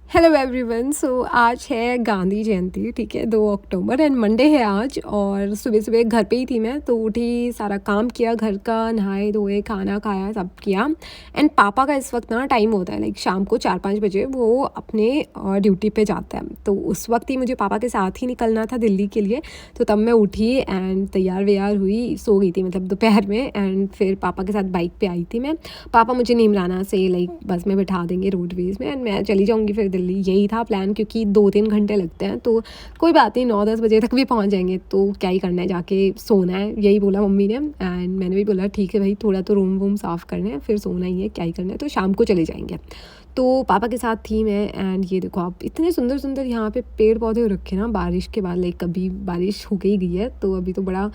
Hello everyone. सो आज है गांधी जयंती, ठीक है, 2 अक्टूबर एंड मंडे है आज। और सुबह सुबह घर पे ही थी मैं, तो उठी, सारा काम किया घर का, नहाए धोए, खाना खाया, सब किया। एंड पापा का इस वक्त ना टाइम होता है, लाइक शाम को 4-5 बजे वो अपने ड्यूटी पे जाता है। तो उस वक्त ही मुझे पापा के साथ ही निकलना था दिल्ली के लिए। तो तब मैं उठी एंड तैयार व्यार हुई, सो गई थी मतलब दोपहर में। एंड फिर पापा के साथ बाइक पे आई थी मैं। पापा मुझे नीमराना से लाइक बस में बिठा देंगे रोडवेज़ में, एंड मैं चली जाऊँगी फिर दिल्ली। यही था प्लान, क्योंकि 2-3 घंटे लगते हैं, तो कोई बात नहीं, 9-10 बजे तक भी पहुंच जाएंगे। तो क्या ही करना है, जाके सोना है, यही बोला मम्मी ने। एंड मैंने भी बोला ठीक है भाई, थोड़ा तो रूम वूम साफ़ करना है, फिर सोना ही है, क्या ही करना है, तो शाम को चले जाएंगे। तो पापा के साथ थी मैं। एंड ये देखो आप, इतने सुंदर सुंदर यहाँ पे पेड़ पौधे हो रखे ना, बारिश के बाद, लाइक कभी बारिश हो गई है तो अभी तो बड़ा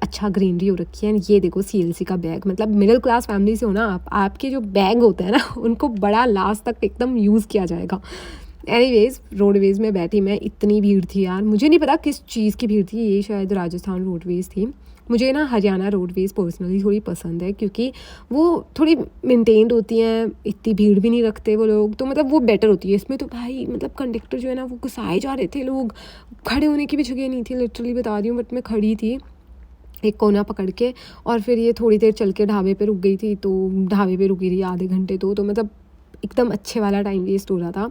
अच्छा ग्रीनरी हो रखी है। एंड ये देखो सीएलसी का बैग, मतलब मिडिल क्लास फैमिली से हो ना आप, आपके जो बैग होते हैं ना उनको बड़ा लास्ट तक एकदम यूज़ किया जाएगा। एनीवेज, रोडवेज़ में बैठी मैं, इतनी भीड़ थी यार, मुझे नहीं पता किस चीज़ की भीड़ थी, ये शायद राजस्थान रोडवेज़ थी। मुझे ना हरियाणा रोडवेज़ पर्सनली थोड़ी पसंद है, क्योंकि वो थोड़ी मेंटेन्ड होती हैं, इतनी भीड़ भी नहीं रखते वो लोग, तो मतलब वो बेटर होती है। इसमें तो भाई मतलब कंडक्टर जो है ना, वो घुसाए जा रहे थे, लोग खड़े होने की भी जगह नहीं थी, लिटरली बता रही हूँ। बट मैं खड़ी थी एक कोना पकड़ के, और फिर ये थोड़ी देर चल के ढाबे पे रुक गई थी, तो ढाबे पे रुकी रही आधे घंटे। तो मतलब एकदम अच्छे वाला टाइम वेस्ट हो रहा था।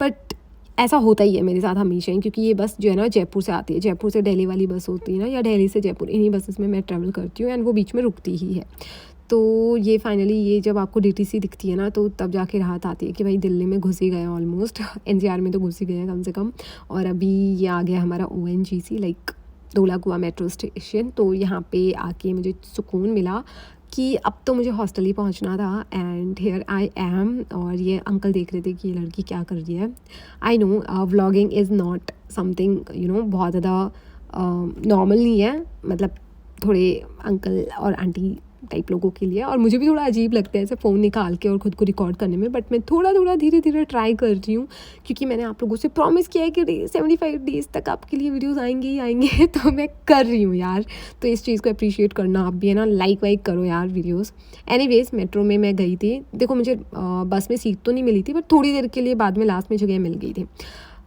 बट ऐसा होता ही है मेरे साथ हमेशा ही, क्योंकि ये बस जो है ना जयपुर से आती है, जयपुर से दिल्ली वाली बस होती है ना, या दिल्ली से जयपुर, इन्हीं बसेस में मैं ट्रैवल करती हूँ, एंड वो बीच में रुकती ही है। तो ये फाइनली, ये जब आपको डीटीसी दिखती है ना, तो तब जाके राहत आती है कि भाई दिल्ली में घुस ही गए ऑलमोस्ट, एनसीआर में तो घुस ही गए हैं कम से कम। और अभी ये आ गया हमारा ओएनजीसी, लाइक धौला कुआं मेट्रो स्टेशन। तो यहाँ पे आके मुझे सुकून मिला कि अब तो मुझे हॉस्टल ही पहुँचना था, एंड हियर आई एम। और ये अंकल देख रहे थे कि ये लड़की क्या कर रही है। I know vlogging is not something बहुत ज़्यादा नॉर्मल नहीं है, मतलब थोड़े अंकल और आंटी टाइप लोगों के लिए, और मुझे भी थोड़ा अजीब लगता है ऐसे फ़ोन निकाल के और ख़ुद को रिकॉर्ड करने में। बट मैं थोड़ा थोड़ा धीरे धीरे ट्राई कर रही हूँ, क्योंकि मैंने आप लोगों से प्रॉमिस किया है कि 75 डेज़ तक आपके लिए वीडियोस आएंगे ही आएंगे तो मैं कर रही हूँ यार। तो इस चीज़ को अप्रिशिएट करना आप भी, है ना, लाइक वाइक करो यार वीडियोस। एनीवेज, मेट्रो में मैं गई थी, देखो मुझे बस में सीट तो नहीं मिली थी, बट थोड़ी देर के लिए बाद में लास्ट में जगह मिल गई थी।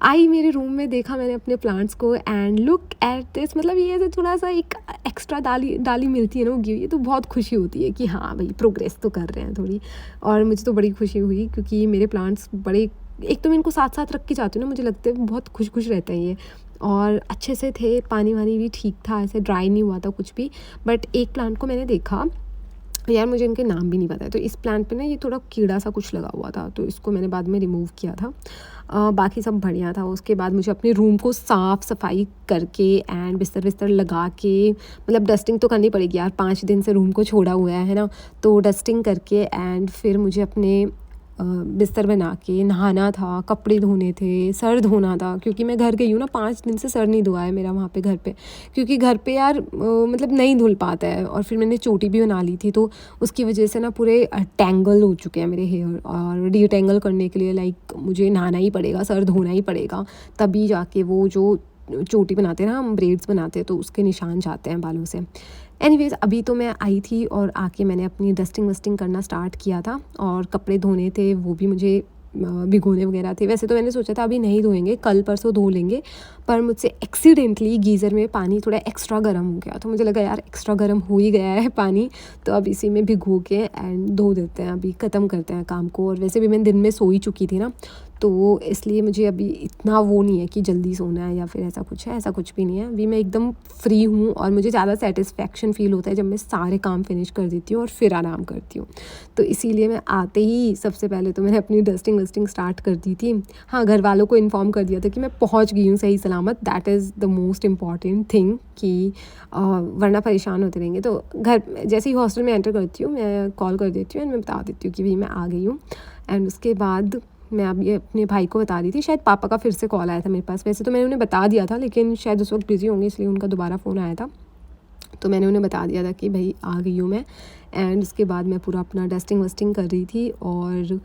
आई मेरे रूम में, देखा मैंने अपने प्लांट्स को, एंड लुक एट दिस, मतलब ये ऐसे थोड़ा सा एक एक्स्ट्रा डाली डाली मिलती है ना उगी हुई, तो बहुत खुशी होती है कि हाँ भाई प्रोग्रेस तो कर रहे हैं थोड़ी। और मुझे तो बड़ी खुशी हुई, क्योंकि मेरे प्लांट्स बड़े, एक तो मैं इनको साथ साथ रख के जाती हूँ ना, मुझे लगता है बहुत खुश खुश रहते हैं ये, और अच्छे से थे, पानी वानी भी ठीक था, ऐसे ड्राई नहीं हुआ था कुछ भी। बट एक प्लांट को मैंने देखा यार, मुझे इनके नाम भी नहीं पता है, तो इस प्लांट पे ना ये थोड़ा कीड़ा सा कुछ लगा हुआ था, तो इसको मैंने बाद में रिमूव किया था। बाकी सब बढ़िया था। उसके बाद मुझे अपने रूम को साफ़ सफाई करके एंड बिस्तर बिस्तर लगा के, मतलब डस्टिंग तो करनी पड़ेगी यार, 5 दिन से रूम को छोड़ा हुआ है ना, तो डस्टिंग करके एंड फिर मुझे अपने बिस्तर बना के नहाना था, कपड़े धोने थे, सर धोना था, क्योंकि मैं घर गई हूँ ना, 5 दिन से सर नहीं धोआ है मेरा वहाँ पे घर पे, क्योंकि घर पे यार मतलब नहीं धुल पाता है। और फिर मैंने चोटी भी बना ली थी, तो उसकी वजह से ना पूरे टैंगल हो चुके हैं मेरे हेयर, और डीटैंगल करने के लिए लाइक मुझे नहाना ही पड़ेगा, सर धोना ही पड़ेगा, तभी जाके वो जो चोटी बनाते हैं ना हम, ब्रेड्स बनाते हैं, तो उसके निशान जाते हैं बालों से। एनीवेज, अभी तो मैं आई थी और आके मैंने अपनी डस्टिंग वस्टिंग करना स्टार्ट किया था, और कपड़े धोने थे, वो भी मुझे भिगोने वगैरह थे। वैसे तो मैंने सोचा था अभी नहीं धोएंगे, कल परसों धो लेंगे, पर मुझसे एक्सीडेंटली गीज़र में पानी थोड़ा एक्स्ट्रा गर्म हो गया, तो मुझे लगा यार एक्स्ट्रा गर्म हो ही गया है पानी, तो अब इसी में भिगो के एंड धो देते हैं, अभी ख़त्म करते हैं काम को। और वैसे भी मैं दिन में सो ही चुकी थी ना, तो इसलिए मुझे अभी इतना वो नहीं है कि जल्दी सोना है या फिर ऐसा कुछ है, ऐसा कुछ भी नहीं है। अभी मैं एकदम फ्री हूँ, और मुझे ज़्यादा सेटिस्फेक्शन फ़ील होता है जब मैं सारे काम फिनिश कर देती हूँ और फिर आराम करती हूँ। तो इसीलिए मैं आते ही सबसे पहले तो मैंने अपनी डस्टिंग वस्टिंग स्टार्ट कर दी थी। हाँ, घर वालों को इन्फॉर्म कर दिया था कि मैं पहुँच गई हूँ सही सलामत, that is the most important thing, कि वरना परेशान होते रहेंगे। तो घर जैसे ही हॉस्टल में एंटर करती हूँ, मैं कॉल कर देती हूँ एंड मैं बता देती हूँ कि भाई मैं आ गई हूँ। एंड उसके बाद मैं अब ये अपने भाई को बता रही थी, शायद पापा का फिर से कॉल आया था मेरे पास। वैसे तो मैंने उन्हें बता दिया था, लेकिन शायद उस वक्त बिज़ी होंगे, इसलिए उनका दोबारा फ़ोन आया था, तो मैंने उन्हें बता दिया था कि भाई आ गई हूँ मैं। एंड उसके बाद मैं पूरा अपना डस्टिंग वस्टिंग कर रही थी, और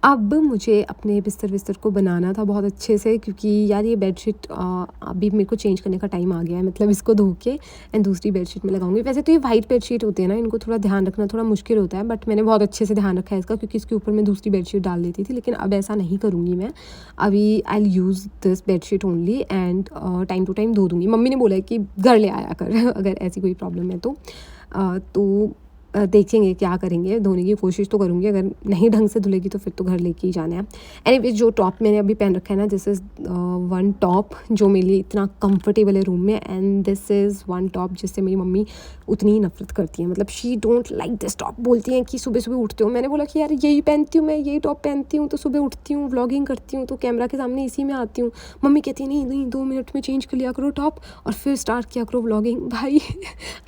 अब मुझे अपने बिस्तर को बनाना था बहुत अच्छे से, क्योंकि यार ये बेडशीट अभी मेरे को चेंज करने का टाइम आ गया है। मतलब इसको धो के एंड दूसरी बेडशीट में लगाऊंगी। वैसे तो ये वाइट बेडशीट होती है ना, इनको थोड़ा ध्यान रखना थोड़ा मुश्किल होता है, बट मैंने बहुत अच्छे से ध्यान रखा है इसका, क्योंकि इसके ऊपर मैं दूसरी बेडशीट डाल देती थी। लेकिन अब ऐसा नहीं करूँगी मैं, अभी I will use this bedsheet only and time to time धो दूँगी। मम्मी ने बोला है कि घर ले आया कर अगर ऐसी कोई प्रॉब्लम है तो देखेंगे क्या करेंगे, धोने की कोशिश तो करूँगी। अगर नहीं ढंग से धुलेगी तो फिर तो घर लेके ही जाना है। एनीवेज जो टॉप मैंने अभी पहन रखा है ना, दिस इज़ वन टॉप जो मेरे लिए इतना कंफर्टेबल है रूम में, and this is one top जिससे मेरी मम्मी उतनी ही नफरत करती है। मतलब she don't like this top. बोलती हैं कि सुबह सुबह उठते हो, मैंने बोला कि यार यही पहनती हूँ मैं, यही टॉप पहनती हूँ तो सुबह उठती हूँ, व्लॉगिंग करती हूँ तो कैमरा के सामने इसी में आती हूँ। मम्मी कहती है नहीं नहीं 2 मिनट में चेंज कर लिया करो टॉप और फिर स्टार्ट किया करो व्लॉगिंग। भाई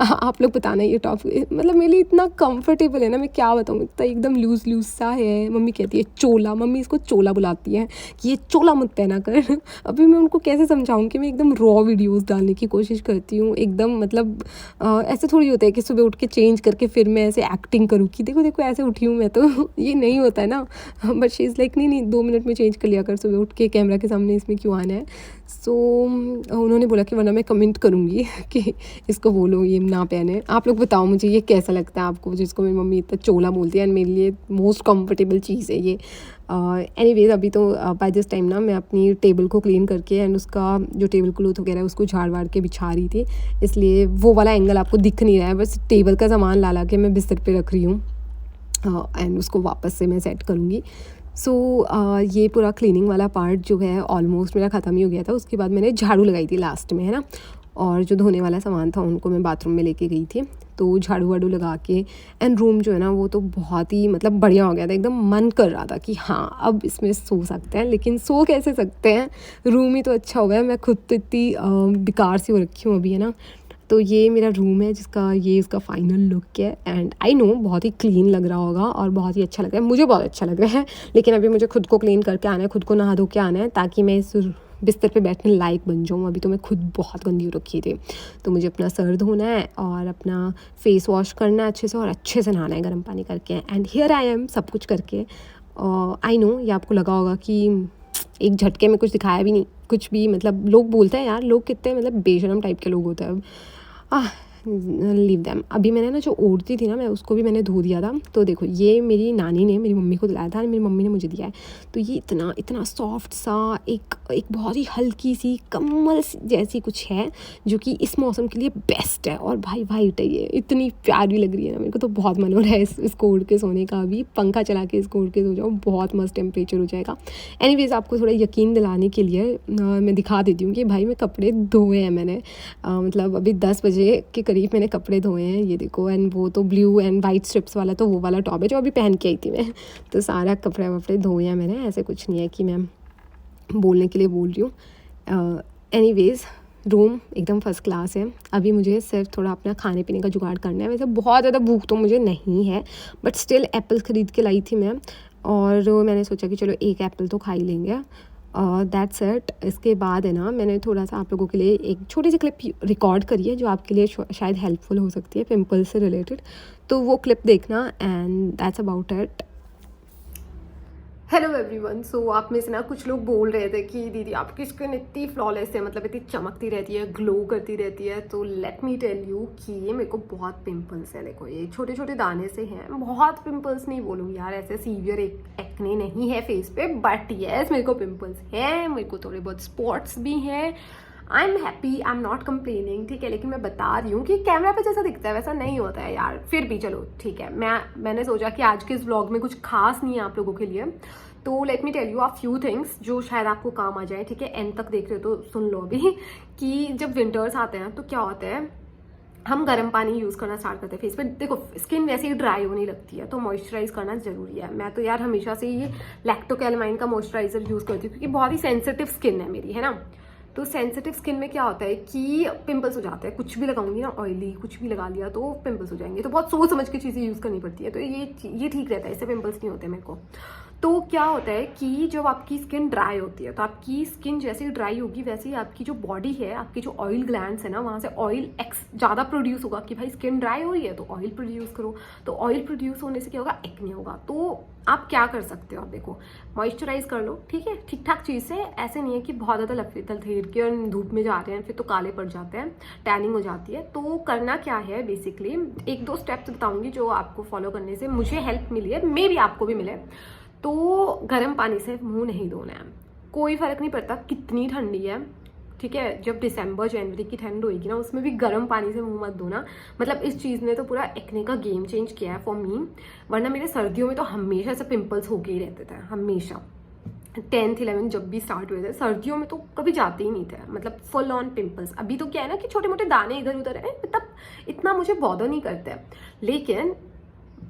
आप लोग बताना ये टॉप मतलब मेरे लिए इतना कंफर्टेबल है ना, मैं क्या बताऊँ, इतना एकदम लूज़ सा है। मम्मी कहती है चोला, मम्मी इसको चोला बुलाती है कि ये चोला मत पहना कर। अभी मैं उनको कैसे समझाऊँ कि मैं एकदम रॉ वीडियोज़ डालने की कोशिश करती हूँ एकदम। मतलब ऐसे थोड़ी होता है कि सुबह उठ के चेंज करके फिर मैं ऐसे एक्टिंग करूँ कि देखो देखो ऐसे उठी हूँ मैं, तो ये नहीं होता है ना। बट शी इज़ लाइक नहीं 2 मिनट में चेंज कर लिया कर, सुबह उठ के कैमरा के सामने इसमें क्यों आना है। सो उन्होंने बोला कि वरना मैं कमेंट करूँगी कि इसको बोलो ये ना पहने। आप लोग बताओ मुझे ये कैसा लगता है आपको, जिसको मेरी मम्मी इतना चोला बोलती है, एंड मेरे लिए मोस्ट कंफर्टेबल चीज़ है ये। एनीवेज अभी तो बाय दिस टाइम ना मैं अपनी टेबल को क्लीन करके एंड उसका जो टेबल क्लॉथ वगैरह है उसको झाड़ वाड़ के बिछा रही थी, इसलिए वो वाला एंगल आपको दिख नहीं रहा है। बस टेबल का सामान ला के मैं बिस्तर पे रख रही हूँ एंड उसको वापस से मैं सेट करूँगी। सो ये पूरा क्लीनिंग वाला पार्ट जो है ऑलमोस्ट मेरा ख़त्म ही हो गया था। उसके बाद मैंने झाड़ू लगाई थी लास्ट में, है ना, और जो धोने वाला सामान था उनको मैं बाथरूम में लेके गई थी। तो झाड़ू वाड़ू लगा के एंड रूम जो है ना वो तो बहुत ही मतलब बढ़िया हो गया था। एकदम मन कर रहा था कि हाँ अब इसमें सो सकते हैं, लेकिन सो कैसे सकते हैं, रूम ही तो अच्छा हुआ है। मैं खुद तो इतनी बेकार सी हो रखी हूँ अभी, है ना। तो ये मेरा रूम है जिसका ये इसका फाइनल लुक है, एंड आई नो बहुत ही क्लीन लग रहा होगा और बहुत ही अच्छा लग रहा है, मुझे बहुत अच्छा लग रहा है। लेकिन अभी मुझे खुद को क्लीन करके आना है, खुद को नहा धो के आना है, ताकि मैं इस बिस्तर पे बैठने लायक बन जाऊँ। अभी तो मैं खुद बहुत गंदी हो रखी थी, तो मुझे अपना सर धोना है और अपना फेस वॉश करना है अच्छे से, और अच्छे से नहाना है गर्म पानी करके। एंड हियर आई एम सब कुछ करके। आई नो ये आपको लगा होगा कि एक झटके में कुछ दिखाया भी नहीं कुछ भी। मतलब लोग बोलते हैं यार, लोग कितने मतलब बेशरम टाइप के लोग होते हैं। अब लीव दैम। अभी मैंने ना जो ओढ़ती थी ना मैं उसको भी मैंने धो दिया था। तो देखो ये मेरी नानी ने मेरी मम्मी को दिलाया था, मेरी मम्मी ने मुझे दिया है। तो ये इतना इतना सॉफ्ट सा एक बहुत ही हल्की सी कम्बल जैसी कुछ है जो कि इस मौसम के लिए बेस्ट है। और भाई वाइट है, ये इतनी प्यारी लग रही है ना, मेरे को तो बहुत मन हो रहा है इसको ओढ़ के सोने का। अभी पंखा चला के इसको ओढ़ के सो जाओ, बहुत मस्त टेम्परेचर हो जाएगा। एनीवेज आपको थोड़ा यकीन दिलाने के लिए मैं दिखा देती हूँ कि भाई मैं कपड़े धोए हैं मैंने। मतलब अभी 10 बजे के करीब मैंने कपड़े धोए हैं, ये देखो। एंड वो तो ब्लू एंड वाइट स्ट्रिप्स वाला तो वो वाला टॉप है जो अभी पहन के आई थी मैं। तो सारा कपड़े वपड़े धोए हैं मैंने, ऐसे कुछ नहीं है कि मैं बोलने के लिए बोल रही हूँ। एनीवेज रूम एकदम फर्स्ट क्लास है। अभी मुझे सिर्फ थोड़ा अपना खाने पीने का जुगाड़ करना है। वैसे बहुत ज़्यादा भूख तो मुझे नहीं है, बट स्टिल एप्पल ख़रीद के लाई थी मैं, और मैंने सोचा कि चलो एक एप्पल तो खा ही लेंगे। That's it. इसके बाद है ना मैंने थोड़ा सा आप लोगों के लिए एक छोटी सी क्लिप रिकॉर्ड करी है जो आपके लिए शायद हेल्पफुल हो सकती है पिंपल्स से रिलेटेड। तो वो क्लिप देखना and that's about it. Hello everyone. So आप में से ना कुछ लोग बोल रहे थे कि दीदी आपकी स्किन इतनी फ्लॉलेस है, मतलब इतनी चमकती रहती है, ग्लो करती रहती है। तो लेट मी टेल यू कि ये मेरे को बहुत पिंपल्स है। देखो ये छोटे छोटे दाने से हैं, बहुत पिंपल्स नहीं बोलूँगी यार, ऐसे सीवियर एक्ने नहीं है फेस पे, बट येस मेरे को पिंपल्स हैं, मेरे को थोड़े बहुत स्पॉट्स भी हैं। I am happy, I am not complaining, ठीक है। लेकिन मैं बता रही हूँ कि कैमरा पे जैसा दिखता है वैसा नहीं होता है यार, फिर भी चलो ठीक है। मैंने सोचा कि आज के इस व्लॉग में कुछ खास नहीं है आप लोगों के लिए, तो let me tell you a few things जो शायद आपको काम आ जाए, ठीक है। एंड तक देख रहे हो तो सुन लो अभी कि जब विंटर्स आते हैं तो क्या होता है, हम गर्म पानी यूज़ करना स्टार्ट करते हैं फेस पे। देखो स्किन वैसे ही ड्राई होने लगती है तो मॉइस्चराइज करना जरूरी है। मैं तो यार हमेशा से ये लैक्टोकैलामाइन का मॉइस्चराइजर यूज़ करती हूँ क्योंकि बहुत ही सेंसिटिव स्किन है मेरी, है ना। तो सेंसिटिव स्किन में क्या होता है कि पिंपल्स हो जाते हैं। कुछ भी लगाऊंगी ना ऑयली, कुछ भी लगा लिया तो पिंपल्स हो जाएंगे। तो बहुत सोच समझ के चीज़ें यूज़ करनी पड़ती है, तो ये ठीक रहता है, इससे पिंपल्स नहीं होते मेरे को। तो क्या होता है कि जब आपकी स्किन ड्राई होती है तो आपकी स्किन जैसे ही ड्राई होगी वैसे ही आपकी जो बॉडी है, आपकी जो ऑयल ग्लैंड्स है ना, वहाँ से ऑयल ज़्यादा प्रोड्यूस होगा कि भाई स्किन ड्राई हो रही है तो ऑयल प्रोड्यूस करो। तो ऑयल प्रोड्यूस होने से क्या होगा, एक्ने होगा। तो आप क्या कर सकते हो, आप देखो मॉइस्चराइज कर लो, ठीक है, ठीक ठाक चीज़ से। ऐसे नहीं है कि बहुत ज़्यादा लथेर के और धूप में जा रहे हैं फिर तो काले पड़ जाते हैं, टैनिंग हो जाती है। तो करना क्या है, बेसिकली 1-2 स्टेप्स बताऊंगी जो आपको फॉलो करने से मुझे हेल्प मिली है, मे भी आपको भी मिले। तो गर्म पानी से मुंह नहीं धोना है, कोई फर्क नहीं पड़ता कितनी ठंडी है, ठीक है। जब दिसंबर जनवरी की ठंड होगी ना, उसमें भी गर्म पानी से मुंह मत धोना। मतलब इस चीज़ ने तो पूरा एक्ने का गेम चेंज किया है फॉर मी। वरना मेरे सर्दियों में तो हमेशा ऐसे पिंपल्स होके ही रहते थे, हमेशा। 10th 11th जब भी स्टार्ट हुए थे, सर्दियों में तो कभी जाते ही नहीं थे, मतलब फुल ऑन पिंपल्स। अभी तो क्या है ना कि छोटे मोटे दाने इधर उधर है, मतलब इतना मुझे बॉदर नहीं करते। लेकिन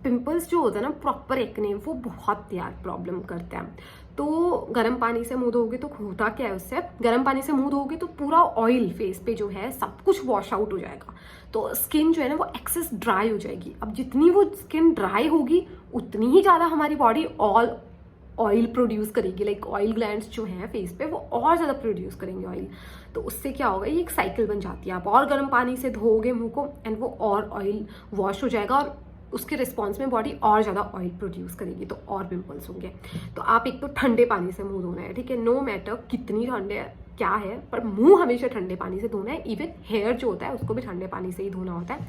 पिंपल्स जो होता है ना, प्रॉपर एक्ने, वो बहुत यार प्रॉब्लम करते हैं। तो गर्म पानी से मुंह धोगे तो होता क्या है, उससे गर्म पानी से मुंह धोगे तो पूरा ऑयल फेस पे जो है सब कुछ वॉश आउट हो जाएगा। तो स्किन जो है ना वो एक्सेस ड्राई हो जाएगी। अब जितनी वो स्किन ड्राई होगी उतनी ही ज़्यादा हमारी बॉडी ऑयल प्रोड्यूस करेगी। लाइक ऑयल ग्लैंड्स जो हैं फेस पे वो और ज़्यादा प्रोड्यूस करेंगे ऑयल। तो उससे क्या होगा, ये एक साइकिल बन जाती है। आप और गर्म पानी से धोगे मुंह को एंड वो और ऑयल वॉश हो जाएगा और उसके रिस्पॉन्स में बॉडी और ज़्यादा ऑयल प्रोड्यूस करेगी, तो और पिंपल्स होंगे। तो आप एक तो ठंडे पानी से मुंह धोना है, ठीक है, नो मैटर कितनी ठंडे है क्या है, पर मुंह हमेशा ठंडे पानी से धोना है। इवन हेयर जो होता है उसको भी ठंडे पानी से ही धोना होता है।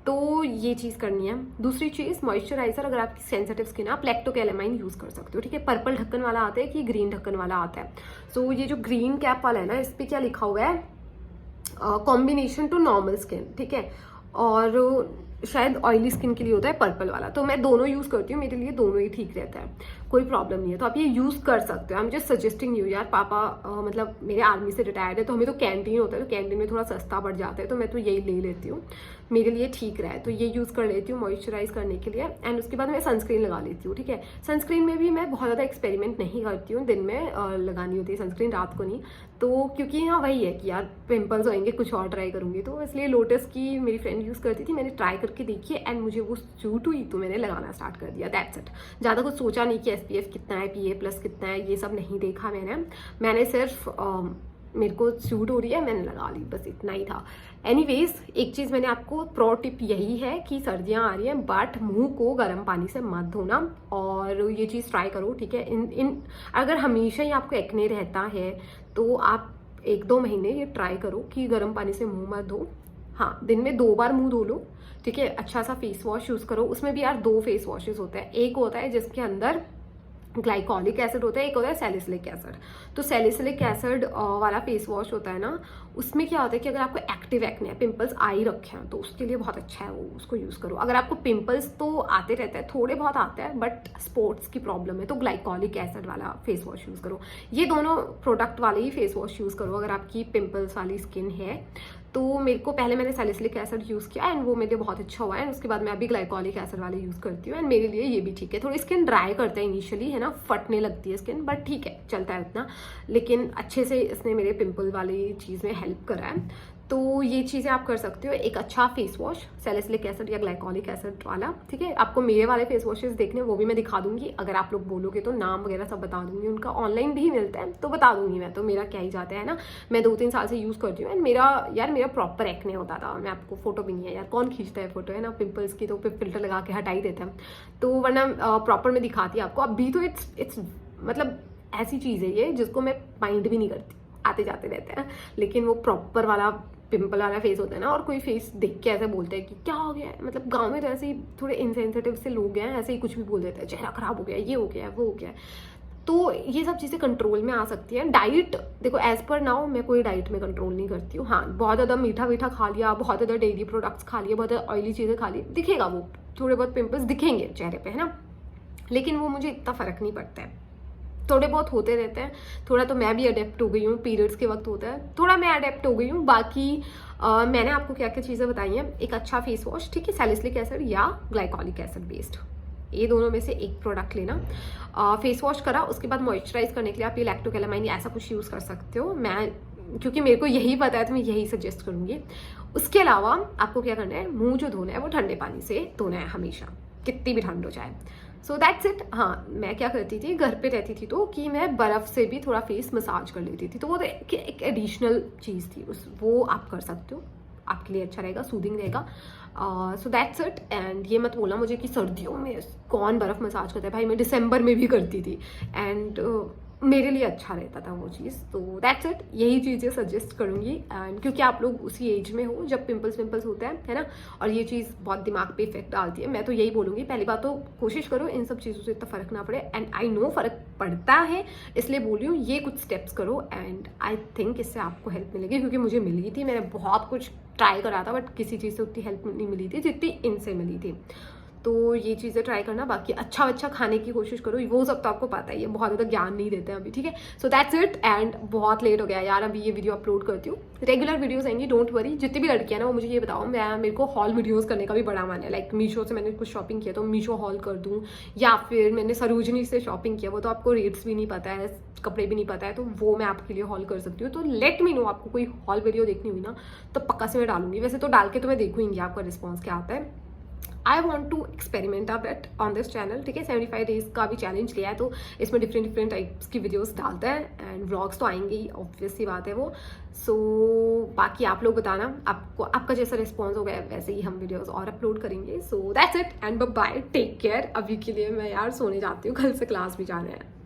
तो ये चीज़ करनी है। दूसरी चीज़, मॉइस्चराइजर, अगर आपकी सेंसिटिव स्किन है आप लैक्टोकैलामाइन यूज़ कर सकते हो, ठीक है। पर्पल ढक्कन वाला आता है कि ग्रीन ढक्कन वाला आता है। सो ये जो ग्रीन कैप वाला है ना, इस पर क्या लिखा हुआ है, कॉम्बिनेशन टू नॉर्मल स्किन, ठीक है, और शायद ऑयली स्किन के लिए होता है पर्पल वाला। तो मैं दोनों यूज़ करती हूँ, मेरे लिए दोनों ही ठीक रहता है, कोई प्रॉब्लम नहीं है। तो आप ये यूज़ कर सकते हो। I am just suggesting you यार। पापा मतलब मेरे आर्मी से रिटायर्ड है तो हमें तो कैंटीन होता है, तो कैंटीन में थोड़ा सस्ता पड़ जाता है, तो मैं तो यही ले लेती हूँ, मेरे लिए ठीक रहा है। तो ये यूज़ कर लेती हूँ मॉइस्चराइज करने के लिए। एंड उसके बाद मैं सनस्क्रीन लगा लेती हूँ, ठीक है। सनस्क्रीन में भी मैं बहुत ज़्यादा एक्सपेरिमेंट नहीं करती हूँ, दिन में लगानी होती है सनस्क्रीन, रात को नहीं। तो क्योंकि हाँ वही है कि यार पिंपल्स होंगे, कुछ और ट्राई करूँगी, तो इसलिए लोटस की मेरी फ्रेंड यूज़ करती थी, मैंने ट्राई करके देखी एंड मुझे वो सूट हुई तो मैंने लगाना स्टार्ट कर दिया, दैट्स इट। ज़्यादा कुछ सोचा नहीं कि SPF कितना है, PA+ कितना है, ये सब नहीं देखा मैंने सिर्फ मेरे को सूट हो रही है मैंने लगा ली, बस इतना ही था। एनीवेज, एक चीज़ मैंने आपको प्रो टिप यही है कि सर्दियाँ आ रही हैं बट मुंह को गर्म पानी से मत धोना, और ये चीज़ ट्राई करो, ठीक है। इन अगर हमेशा ही आपको एक्ने रहता है तो आप 1-2 महीने ये ट्राई करो कि गर्म पानी से मुंह मत धो। हाँ, दिन में 2 बार मुंह धो लो, ठीक है। अच्छा सा फेस वॉश यूज़ करो। उसमें भी यार 2 फेस वॉशेस होते हैं, एक होता है जिसके अंदर ग्लाइकोलिक एसिड होता है, एक होता है सैलिसिलिक एसिड। तो सैलिसिलिक एसिड वाला फेस वॉश होता है ना, उसमें क्या होता है कि अगर आपको एक्टिव एक्ने है, पिंपल्स आ ही रखे हैं, तो उसके लिए बहुत अच्छा है वो, उसको यूज़ करो। अगर आपको पिंपल्स तो आते रहते हैं, थोड़े बहुत आते हैं, बट स्पॉट्स की प्रॉब्लम है तो ग्लाइकोलिक एसिड वाला फेस वॉश यूज़ करो। ये दोनों प्रोडक्ट वाले ही फेस वॉश यूज़ करो अगर आपकी पिंपल्स वाली स्किन है। तो मेरे को पहले मैंने सैलिसिलिक एसिड यूज़ किया एंड वो मेरे लिए बहुत अच्छा हुआ है। उसके बाद मैं अभी ग्लाइकोलिक एसिड वाले यूज़ करती हूँ एंड मेरे लिए ये भी ठीक है। थोड़ी स्किन ड्राई करता है इनिशियली, है ना, फटने लगती है स्किन, बट ठीक है, चलता है इतना। लेकिन अच्छे से इसने मेरे पिंपल वाली चीज़ में हेल्प करा है। तो ये चीज़ें आप कर सकते हो। एक अच्छा फेस वॉश सैलिसिलिक एसिड या ग्लाइकोलिक एसिड वाला, ठीक है। आपको मेरे वाले फेस वॉशेस देखने वो भी मैं दिखा दूंगी, अगर आप लोग बोलोगे तो नाम वगैरह सब बता दूंगी। उनका ऑनलाइन भी मिलता है तो बता दूंगी मैं, तो मेरा क्या ही जाता है ना। मैं 2-3 साल से यूज़ करती हूँ एंड मेरा प्रॉपर एक्ने होता था। मैं आपको फोटो भी नहीं है यार, कौन खींचता है फोटो, है ना, पिंपल्स की तो फिल्टर लगा के हटा ही देते हैं। तो वरना प्रॉपर में दिखाती है आपको। अभी तो इट्स मतलब ऐसी चीज़ है ये जिसको मैं माइंड भी नहीं करती, आते जाते रहते हैं। लेकिन वो प्रॉपर वाला पिंपल वाला फेस होता है ना, और कोई फेस देख के ऐसे बोलते हैं कि क्या हो गया है, मतलब गांव में तो ऐसे ही थोड़े इनसेंसिटिव से लोग हैं, ऐसे ही कुछ भी बोल देते हैं, चेहरा खराब हो गया, ये हो गया, वो हो गया। तो ये सब चीज़ें कंट्रोल में आ सकती हैं। डाइट देखो, एज पर नाउ मैं कोई डाइट में कंट्रोल नहीं करती हूँ। हाँ, बहुत ज़्यादा मीठा खा लिया, बहुत ज़्यादा डेयरी प्रोडक्ट्स खा लिए, बहुत ज़्यादा ऑयली चीज़ें खा ली, दिखेगा वो, थोड़े बहुत पिंपल्स दिखेंगे चेहरे पे, है ना, लेकिन वो मुझे इतना फ़र्क नहीं पड़ता है। थोड़े बहुत होते रहते हैं, थोड़ा तो मैं भी अडेप्ट हो गई हूँ, पीरियड्स के वक्त होता है, थोड़ा मैं अडेप्ट हो गई हूँ। बाकी मैंने आपको क्या क्या चीज़ें बताई हैं। एक अच्छा फेस वॉश, ठीक है, सैलिसिलिक एसिड या ग्लाइकोलिक एसिड बेस्ड, ये दोनों में से एक प्रोडक्ट लेना। फेस वॉश करा, उसके बाद मॉइस्चराइज करने के लिए आप ये लैक्टोकैलामाइन ऐसा कुछ यूज़ कर सकते हो। मैं क्योंकि मेरे को यही पता है तो मैं यही सजेस्ट करूँगी। उसके अलावा आपको क्या करना है, मुंह जो धोना है वो ठंडे पानी से धोना है हमेशा, कितनी भी ठंड हो जाए, सो दैट्स इट। हाँ, मैं क्या करती थी, घर पे रहती थी तो कि मैं बर्फ़ से भी थोड़ा फेस मसाज कर लेती थी, तो वो एक एडिशनल चीज़ थी, उस वो आप कर सकते हो, आपके लिए अच्छा रहेगा, सूदिंग रहेगा। सो दैट्स इट। एंड ये मत बोलना मुझे कि सर्दियों में कौन बर्फ़ मसाज करता है, भाई मैं दिसंबर में भी करती थी एंड मेरे लिए अच्छा रहता था वो चीज़। तो दैट्स इट, यही चीज़ें सजेस्ट करूँगी। एंड क्योंकि आप लोग उसी एज में हो जब पिंपल्स होते हैं, है ना, और ये चीज़ बहुत दिमाग पे इफेक्ट डालती है। मैं तो यही बोलूँगी, पहली बात तो कोशिश करो इन सब चीज़ों से इतना फ़र्क ना पड़े, एंड आई नो फ़र्क पड़ता है, इसलिए बोल रही हूँ ये कुछ स्टेप्स करो एंड आई थिंक इससे आपको हेल्प मिलेगी, क्योंकि मुझे मिली थी। मैंने बहुत कुछ ट्राई करा था बट किसी चीज़ से उतनी हेल्प नहीं मिली थी जितनी इनसे मिली थी। तो ये चीज़ें ट्राई करना, बाकी अच्छा खाने की कोशिश करो, वो सब तो आपको पता ही है, बहुत ज़्यादा ज्ञान नहीं देते हैं अभी, ठीक है। सो दैट्स इट। एंड बहुत लेट हो गया यार, अभी ये वीडियो अपलोड करती हूँ, रेगुलर वीडियोस आएंगी, डोंट वरी। जितनी भी लड़कियां ना वो मुझे ये बताओ, मेरे को हॉल वीडियोस करने का भी बड़ा मन है, लाइक मीशो से मैंने कुछ शॉपिंग किया तो मीशो हॉल कर दूँ, या फिर मैंने सरोजनी से शॉपिंग किया, वो तो आपको रेट्स भी नहीं पता है, कपड़े भी नहीं पता है, तो वो मैं आपके लिए हॉल कर सकती हूँ। तो लेट मी नो, आपको कोई हॉल वीडियो देखनी हुई ना तो पक्का से मैं डालूंगी, वैसे तो डाल के तो मैं देखूंगी आपका रिस्पॉन्स क्या आता है। I want to experiment a bit on this channel, ठीक है। 75 डेज का भी चैलेंज लिया है, तो इसमें डिफरेंट टाइप्स की वीडियोस डालता है एंड व्लॉग्स तो आएंगे ही, ऑब्वियस सी बात है वो। सो बाकी आप लोग बताना, आपको आपका जैसा रिस्पॉन्स हो गया वैसे ही हम वीडियोस और अपलोड करेंगे। So that's it and bye, take care. अभी के लिए मैं यार सोने जाती हूँ, कल से क्लास भी जाना है।